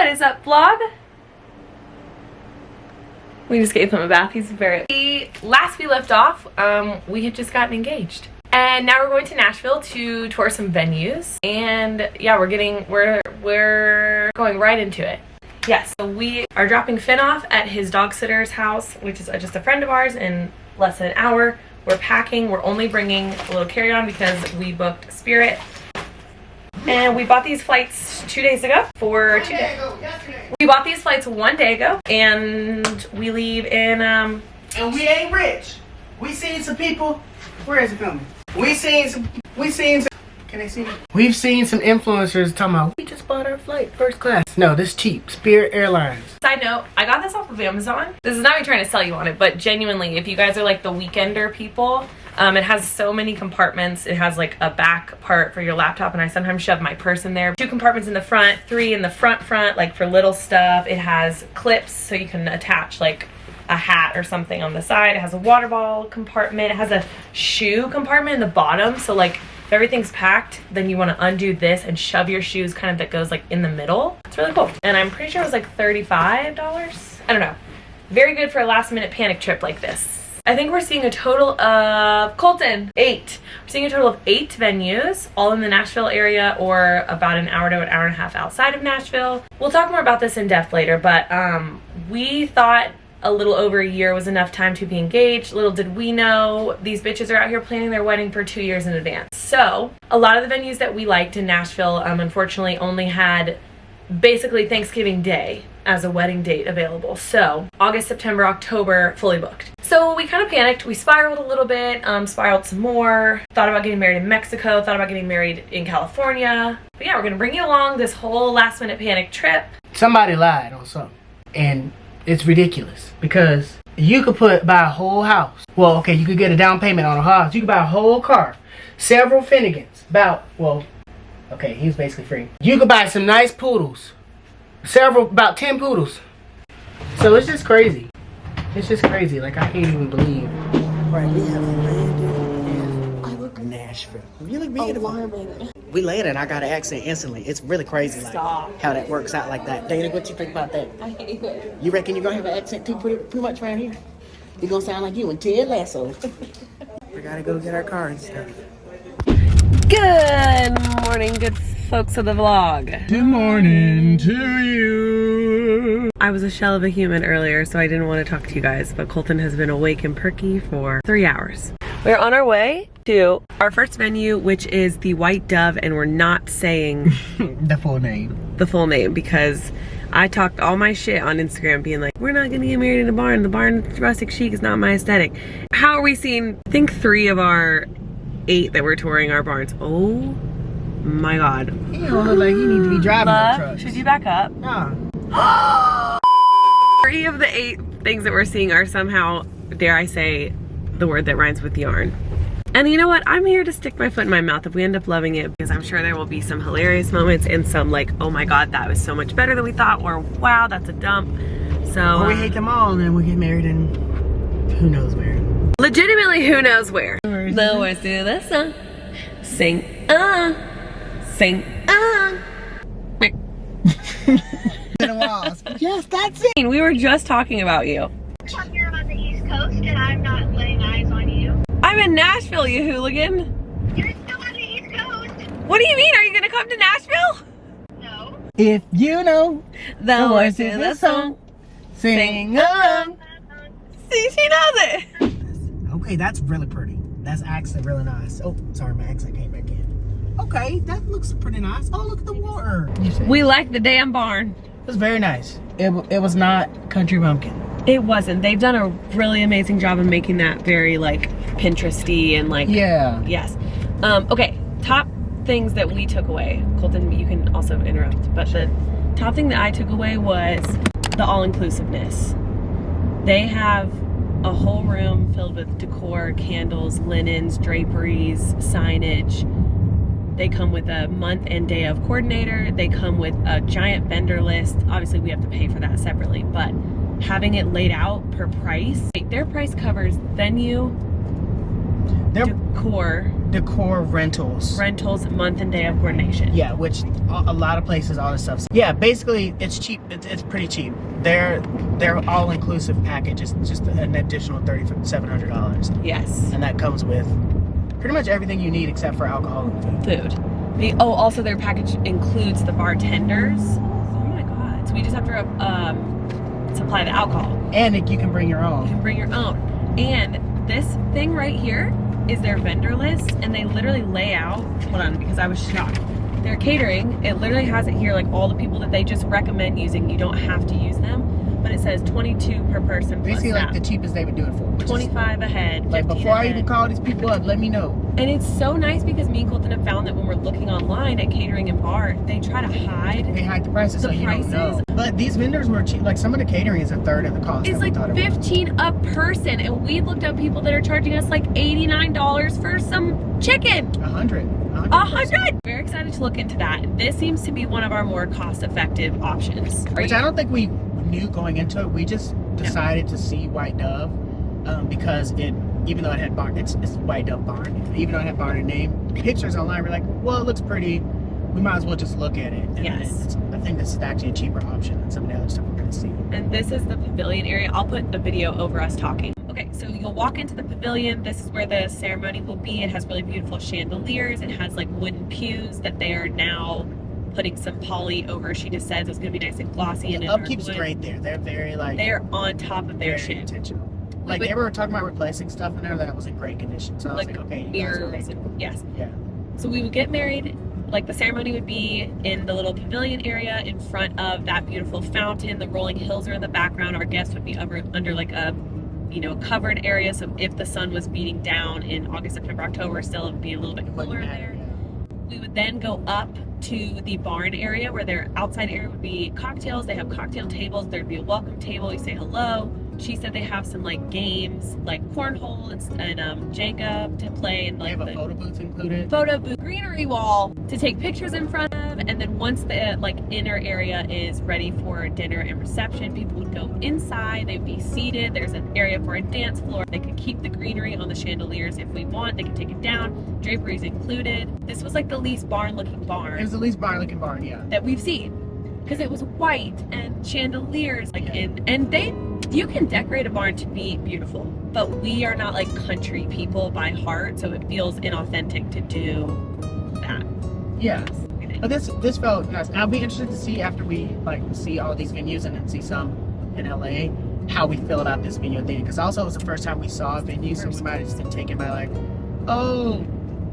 What is up, vlog? We just gave him a bath. He's very... Last we left off, we had just gotten engaged. And now we're going to Nashville to tour some venues. And yeah, we're going right into it. Yes, so we are dropping Finn off at his dog sitter's house, which is just a friend of ours, in less than an hour. We're packing. We're only bringing a little carry-on because we booked Spirit. And we bought these flights 2 days ago for 2 days. We bought these flights 1 day ago, and we leave in And we ain't rich. We seen some people. Where is it coming? We seen some. Can they see me? We've seen some influencers talking about, we just bought our flight first class. No, this cheap. Spirit Airlines. Side note, I got this off of Amazon. This is not me trying to sell you on it, but genuinely, if you guys are like the weekender people, it has so many compartments. It has like a back part for your laptop, and I sometimes shove my purse in there. 2 compartments in the front, 3 in the front, like for little stuff. It has clips so you can attach like a hat or something on the side. It has a water bottle compartment. It has a shoe compartment in the bottom, so like if everything's packed, then you want to undo this and shove your shoes kind of that goes like in the middle. It's really cool. And I'm pretty sure it was like $35. I don't know. Very good for a last minute panic trip like this. I think we're seeing a total of, Colton, 8. We're seeing a total of 8 venues, all in the Nashville area or about an hour to an hour and a half outside of Nashville. We'll talk more about this in depth later, but we thought a little over a year was enough time to be engaged. Little did we know, these bitches are out here planning their wedding for 2 years in advance. So a lot of the venues that we liked in Nashville, unfortunately only had basically Thanksgiving Day as a wedding date available. So August, September, October, fully booked. So we kind of panicked. We spiraled a little bit, spiraled some more, thought about getting married in Mexico, thought about getting married in California. But yeah, we're gonna bring you along this whole last minute panic trip. Somebody lied on something. And it's ridiculous because you could buy a whole house. Well, okay, you could get a down payment on a house. You could buy a whole car. Several Finnegans. Okay, he was basically free. You could buy some nice poodles. About 10 poodles. So it's just crazy. It's just crazy. Like, I can't even believe. Right, we have landed. I look Nashville. You look beautiful. We landed and I got an accent instantly. It's really crazy, like how that works out like that. Dana, what you think about that? I hate it. You reckon you're gonna have an accent too pretty much around here? You're gonna sound like you and Ted Lasso. We gotta go get our car and stuff. Good morning, good folks of the vlog. Good morning to you. I was a shell of a human earlier, so I didn't want to talk to you guys, but Colton has been awake and perky for 3 hours. We're on our way to our first venue, which is the White Dove, and we're not saying the full name. The full name, because I talked all my shit on Instagram being like, we're not gonna get married in a barn. The barn rustic chic is not my aesthetic. How are we seeing, I think 3 of our 8 that we're touring our barns. Oh my God. You don't look like you need to be driving the trucks. Should you back up? Nah. 3 of the 8 things that we're seeing are somehow, dare I say, the word that rhymes with yarn. And you know what? I'm here to stick my foot in my mouth if we end up loving it, because I'm sure there will be some hilarious moments and some like, oh my God, that was so much better than we thought, or wow, that's a dump. So or we hate them all and then we get married in who knows where. Legitimately, who knows where. The words to the song. Sing, sing, Yes, that's it. We were just talking about you. You're on the East Coast and I'm not laying eyes on you. I'm in Nashville, you hooligan. You're still on the East Coast. What do you mean? Are you gonna come to Nashville? No. If you know the words to the song, sing along. See, she knows it. Okay, that's really pretty. That's actually really nice. Oh, sorry, my accent came back in. Okay, that looks pretty nice. Oh, look at the water. We like the damn barn. It was very nice. It was not country bumpkin. It wasn't. They've done a really amazing job of making that very like Pinteresty and like, yeah. Yes. Okay, top things that we took away. Colton, you can also interrupt, but the top thing that I took away was the all-inclusiveness. They have a whole room filled with decor, candles, linens, draperies, signage. They come with a month and day of coordinator. They come with a giant vendor list. Obviously we have to pay for that separately, but having it laid out per price, their price covers venue, They're decor rentals. rentals, month and day of coordination. Yeah, which a lot of places, all this stuff. Yeah, basically it's cheap. It's pretty cheap. Their all inclusive package is just an additional $3,700. Yes. And that comes with pretty much everything you need except for alcohol and food. Also their package includes the bartenders. Oh my god. So we just have to supply the alcohol. And you can bring your own. You can bring your own. And this thing right here is their vendor list, and they literally lay out, hold on, because I was shocked. Their catering, it literally has it here, like all the people that they just recommend using. You don't have to use them, but it says 22 per person plus basically like staff. the cheapest they would do it for. 25 ahead. Like before I even call these people up, let me know. And it's so nice because me and Colton have found that when we're looking online at catering and bar, they try to hide. They hide the prices so you don't know. But these vendors were cheap. Like some of the catering is a third of the cost. It's like $15 a person, and we looked up people that are charging us like $89 for some chicken. $100. Very excited to look into that. This seems to be one of our more cost-effective options. Which I don't think we knew going into it. We just decided to see White Dove because even though it had barn, it's White Dove Barn. Even though it had barn and name, pictures online were like, well, it looks pretty. We might as well just look at it. And yes. I think this is actually a cheaper option than some of the other stuff we're going to see. And this is the pavilion area. I'll put a video over us talking. Okay, so you'll walk into the pavilion. This is where the ceremony will be. It has really beautiful chandeliers. It has like wooden pews that they are now putting some poly over. She just says it's going to be nice and glossy. And upkeep's great there. They're very like... They're on top of their shit. Intentional. Like they were talking about replacing stuff in there that was in great condition. So I was like okay, mirrors and yes. Yeah. So we would get married. Like the ceremony would be in the little pavilion area in front of that beautiful fountain. The rolling hills are in the background. Our guests would be under like a, covered area. So if the sun was beating down in August, September, October, still it would be a little bit cooler there. We would then go up to the barn area where their outside area would be cocktails. They have cocktail tables. There'd be a welcome table. You say hello. She said they have some like games like cornhole and Jenga to play, and like they have a photo booth included. Photo booth, greenery wall to take pictures in front of, and then once the like inner area is ready for dinner and reception, people would go inside. They'd be seated. There's an area for a dance floor. They could keep the greenery on the chandeliers if we want. They could take it down. Draperies included. This was like the least barn-looking barn. It was the least barn-looking barn, yeah. That we've seen, because it was white and chandeliers like you can decorate a barn to be beautiful, but we are not like country people by heart, so it feels inauthentic to do that. Yeah. But this felt nice. I'll be interested to see after we like see all these venues and then see some in LA how we feel about this venue thing. Because also it was the first time we saw a venue, so we might have just been taken by like, oh,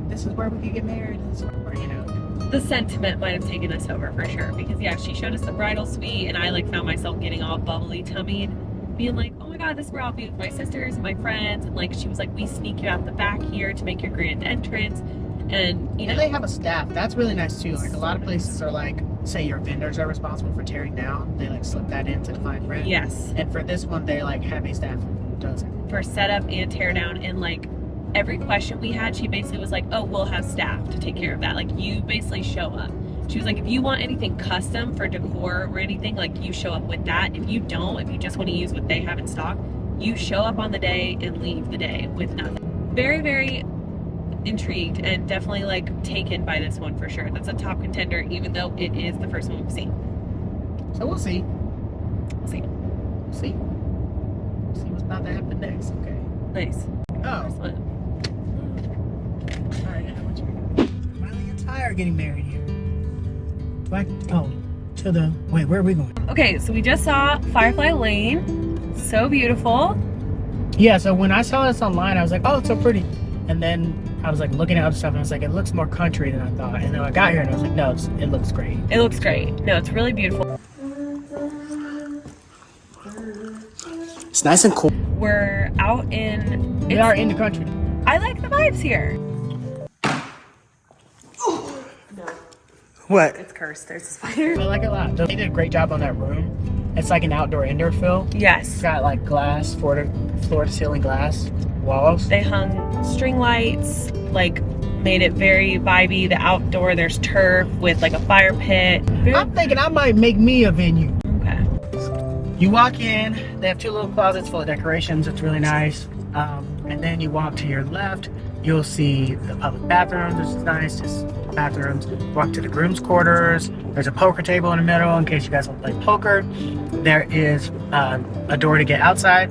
this is where we could get married. This is where, The sentiment might have taken us over for sure, because yeah, she showed us the bridal suite, and I like found myself getting all bubbly tummied, being like, oh my god, this is where I'll be with my sisters and my friends. And like she was like, we sneak you out the back here to make your grand entrance. And and they have a staff. That's really nice too. Like a lot of places are like, say your vendors are responsible for tearing down, they like slip that into the fine print. Yes. And for this one, they like have a staff who does it for setup and tear down. And like every question we had, she basically was like, oh, we'll have staff to take care of that. Like you basically show up. She was like, if you want anything custom for decor or anything, like you show up with that. If you don't, if you just want to use what they have in stock, you show up on the day and leave the day with nothing. Very, very intrigued and definitely like taken by this one for sure. That's a top contender, even though it is the first one we've seen. So we'll see. We'll see. We'll see. We'll see what's about to happen next. Okay. Nice. Oh. First one. All right, now what you finally get tired getting married here. Wait, where are we going? Okay, so we just saw Firefly Lane. So beautiful. Yeah, so when I saw this online, I was like, oh, it's so pretty. And then I was like looking at other stuff and I was like, it looks more country than I thought. And then I got here and I was like, no, it looks great. It looks great. No, it's really beautiful. It's nice and cool. We're out in... We are in the country. I like the vibes here. What? It's cursed. There's a spider. I like it a lot. They did a great job on that room. It's like an outdoor-indoor feel. Yes. It's got like glass, floor-to-ceiling glass walls. They hung string lights, like made it very vibey. The outdoor, there's turf with like a fire pit. I'm thinking I might make me a venue. Okay. You walk in, they have two little closets full of decorations. It's really nice. And then you walk to your left, you'll see the public bathrooms, which is nice, just bathrooms. Walk to the groom's quarters. There's a poker table in the middle in case you guys want to play poker. There is a door to get outside.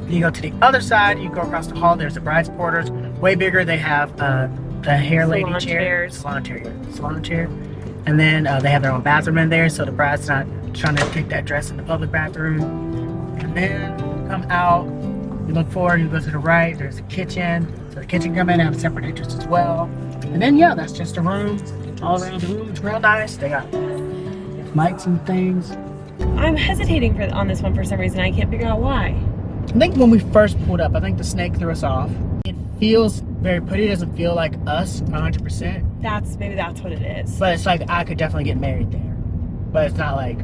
You go to the other side, you go across the hall, there's the bride's quarters. Way bigger, they have the hair lady chair. Salon chair. And then they have their own bathroom in there, so the bride's not trying to take that dress in the public bathroom. And then you come out, you look forward, you go to the right, there's a kitchen. So the kitchen come in and have a separate entrance as well. And then yeah, that's just a room. All around the room, it's real nice. They got mics and things. I'm hesitating on this one for some reason. I can't figure out why. I think when we first pulled up, I think the snake threw us off. It feels very pretty. It doesn't feel like us 100%. Maybe that's what it is. But it's like I could definitely get married there. But it's not like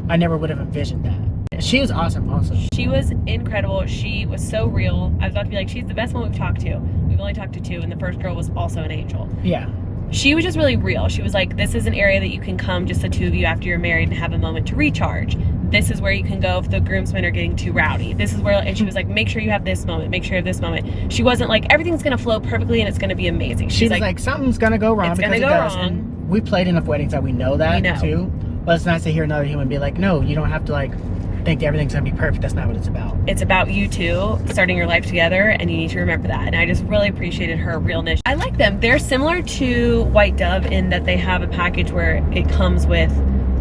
I never would have envisioned that. She was awesome also. She was incredible. She was so real. I was about to be like, she's the best one we've talked to. We've only talked to 2, and the first girl was also an angel. Yeah. She was just really real. She was like, this is an area that you can come, just the 2 of you after you're married, and have a moment to recharge. This is where you can go if the groomsmen are getting too rowdy. This is where, and she was like, make sure you have this moment, make sure you have this moment. She wasn't like, everything's gonna flow perfectly and it's gonna be amazing. She's like, something's gonna go wrong because it does. And we played enough weddings that we know that too. But it's nice to hear another human be like, no, you don't have to like think that everything's gonna be perfect. That's not what it's about. It's about you two starting your life together, and you need to remember that. And I just really appreciated her realness. I like them. They're similar to White Dove in that they have a package where it comes with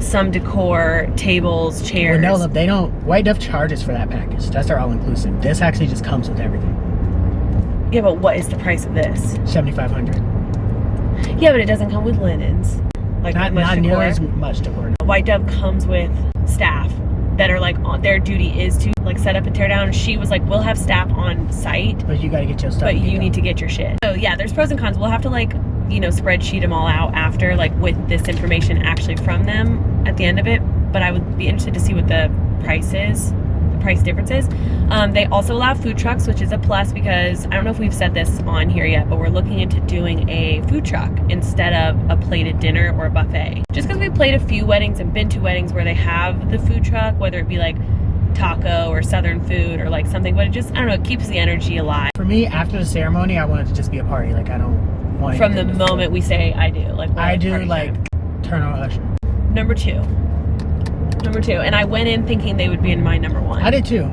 some decor, tables, chairs. Well, no, they don't. White Dove charges for that package. That's their all-inclusive. This actually just comes with everything. Yeah, but what is the price of this? $7,500. Yeah, but it doesn't come with linens. Like not nearly as much decor. White Dove comes with staff that are like on their duty is to like set up and tear down. She was like, we'll have staff on site, but you got to get your stuff. But you need to get your shit. So yeah, there's pros and cons. We'll have to like, you know, spreadsheet them all out after, like with this information actually from them at the end of it. But I would be interested to see what the price is, the price difference is. They also allow food trucks, which is a plus because I don't know if we've said this on here yet, but we're looking into doing a food truck instead of a plated dinner or a buffet. Just because we played a few weddings and been to weddings where they have the food truck, whether it be like taco or southern food or like something, but it just, I don't know, it keeps the energy alive. For me, after the ceremony, I want it to just be a party. Like I don't want from the moment we say I do. Like I do like turn on Usher. Number two, and I went in thinking they would be in my number 1. I did too.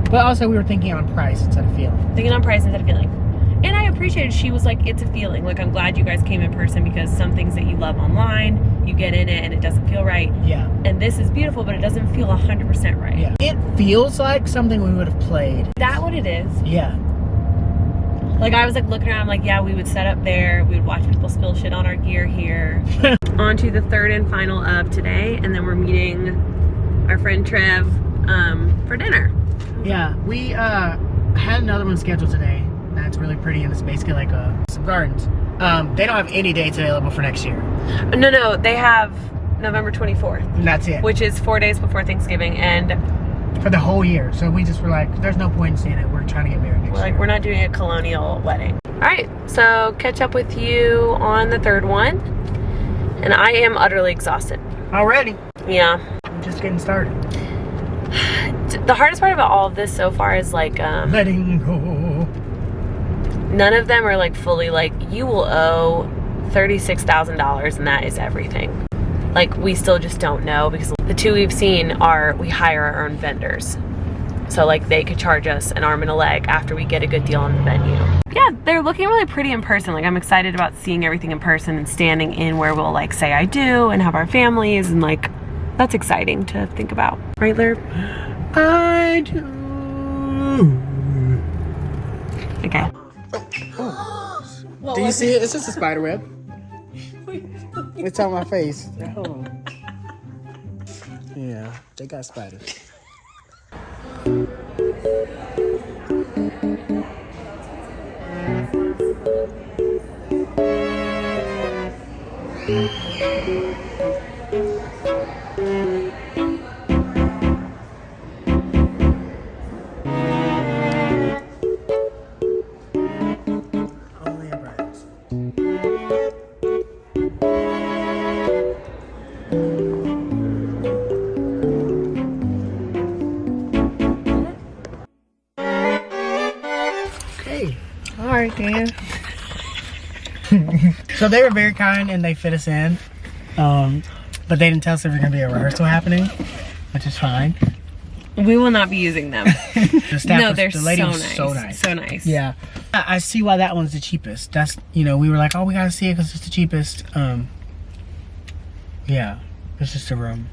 But also we were thinking on price instead of feeling. And I appreciated she was like, it's a feeling. Like, I'm glad you guys came in person because some things that you love online, you get in it and it doesn't feel right. Yeah. And this is beautiful, but it doesn't feel 100% right. Yeah. It feels like something we would have played. Is that what it is? Yeah. Like, I was like looking around, like, yeah, we would set up there. We would watch people spill shit on our gear here. On to the third and final of today. And then we're meeting our friend Trev for dinner. Yeah. We had another one scheduled today. That's really pretty, and it's basically like some gardens. They don't have any dates available for next year. No, they have November 24th. And that's it. Which is 4 days before Thanksgiving, and for the whole year. So we just were like, there's no point in seeing it. We're trying to get married next year. Like, we're not doing a colonial wedding. All right, so catch up with you on the third one, and I am utterly exhausted. Already? Yeah. I'm just getting started. The hardest part about all of this so far is like letting go. None of them are like fully like, you will owe $36,000 and that is everything. Like, we still just don't know because the 2 we've seen are, we hire our own vendors. So like they could charge us an arm and a leg after we get a good deal on the venue. Yeah, they're looking really pretty in person. Like, I'm excited about seeing everything in person and standing in where we'll like say I do and have our families, and like, that's exciting to think about. Right, Lerb? I do. Okay. Do you see it? It's just a spider web. It's on my face. Hold on. Yeah, they got spiders. Yeah. So they were very kind and they fit us in. But they didn't tell us if there was gonna be a rehearsal happening, which is fine. We will not be using them. The staff No, was, they're the lady so was nice. so nice. So nice. Yeah. I see why that one's the cheapest. That's, you know, we were like, oh, we gotta see it because it's the cheapest. Yeah, it's just a room.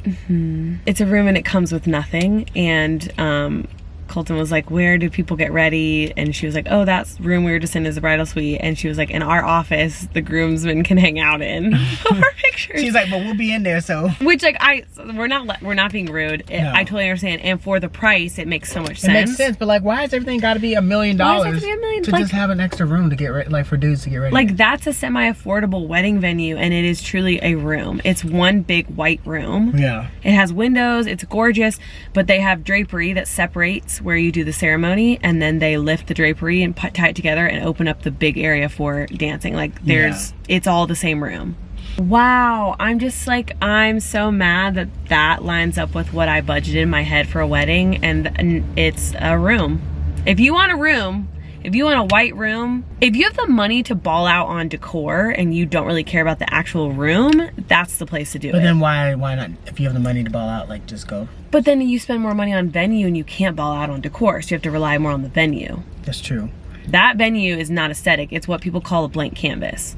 It's a room and it comes with nothing. And Colton was like, where do people get ready? And she was like, oh, that room we were just in is the bridal suite. And she was like, in our office, the groomsmen can hang out in for pictures. She's like, but we'll be in there, so. Which, like, we're not being rude. No. I totally understand. And for the price, it makes so much sense. It makes sense, but like, why has everything got to be $1 million Why does it have to be $1 million? to Like, just have an extra room to get ready, like for dudes to get ready? like, that's a semi-affordable wedding venue, and it is truly a room. It's one big white room. Yeah. It has windows. It's gorgeous, but they have drapery that separates where you do the ceremony, and then they lift the drapery and tie it together and open up the big area for dancing. Like, it's all the same room. Wow, I'm just like, I'm so mad that that lines up with what I budgeted in my head for a wedding, and it's a room. If you want a room, if you want a white room, if you have the money to ball out on decor and you don't really care about the actual room, that's the place to do it. But then why not? If you have the money to ball out, like, just go. But then you spend more money on venue and you can't ball out on decor, so you have to rely more on the venue. That's true. That venue is not aesthetic. It's what people call a blank canvas.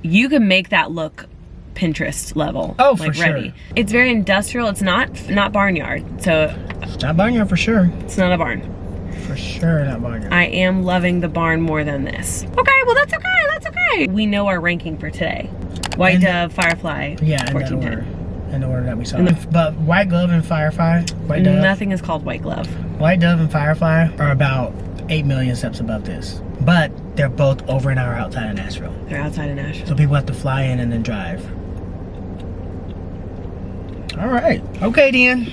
You can make that look Pinterest level. Oh, like, for ready. sure. It's very industrial. It's not barnyard, so It's not barnyard for sure. it's not a barn. For sure, not barnyard. I am loving the barn more than this. Okay, well, that's okay. That's okay. We know our ranking for today. White Dove, Firefly, Yeah, in that 1410. order. In the order that we saw. And But White Glove and Firefly, White Dove, Nothing is called White Glove. White Dove and Firefly are about 8 million steps above this. But they're both over an hour outside of Nashville. They're outside of Nashville. So people have to fly in and then drive. All right. Okay, then.